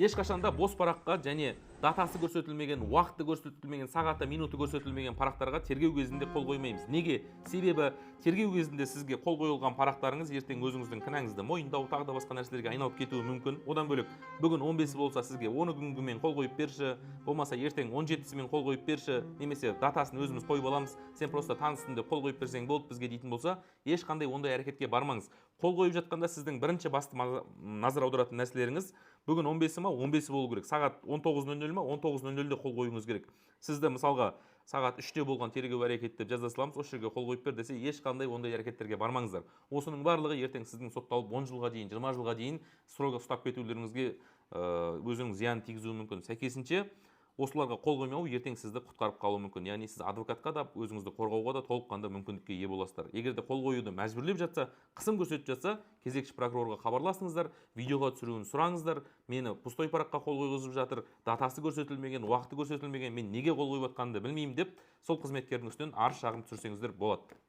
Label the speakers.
Speaker 1: ешқашанда бос параққа және датасы көрсетілмеген, уақыты көрсетілмеген, сағаты, минуты көрсетілмеген парақтарға тергеу кезінде қол қоймаймыз. Неге? Себебі тергеу кезінде сізге қол қойылған парақтарыңыз ертең өзіңіздің кінәңізді мойындау, тағы да басқа нәрселерге айналып кетуі мүмкін. Одан бөлек бүгін 15 болса сізге 10 күнгімен қол қойып берші, болмаса ертең 17-сімен қол қойып берші, немесе датасын өзіміз қойып аламыз, сен просто таныстың деп қол қойып берсең болды бізге дейтін болса, ешқандай ондай әрекетке бармаңыз. Қол қойып жатқанда сіздің бірінші басты назар аударатын нәрселеріңіз бүгін 15-і ма 15-і болу керек, сағат 19:00 ма 19:00-де қол қоюыңыз керек. Сізді мысалға сағат 3-те болған тергеу әрекеті деп жаза саламыз, осы жерге қол қойып бер десе, ешқандай ондай әрекеттерге бармаңыздар. Осының барлығы ертең сіздің сотталып 10 жылға дейін, 20 жылға дейін строго ұстап кетулеріңізге өзінің зиян тигізуі мүмкін. Сәйкесінше осыларға қол қоймау ертең сізді құтқарып қалуы мүмкін. Яғни сіз адвокатқа да, өзіңізді қорғауға да толыққанды мүмкіндікке ие боласыздар. Егер де қол қоюды мәжбүрлеп жатса, қысым көрсетіп жатса, кезекші прокурорға хабарласыңыздар, видеоға түсіруін сұраңыздар. Мені пустой параққа қол қойғызып жатыр, датасы көрсетілмеген, уақыты көрсетілмеген, мен неге қол қойып жатқанымды білмеймін деп сол қызметкердің үстінен арыз шағым түсірсеңіздер болады.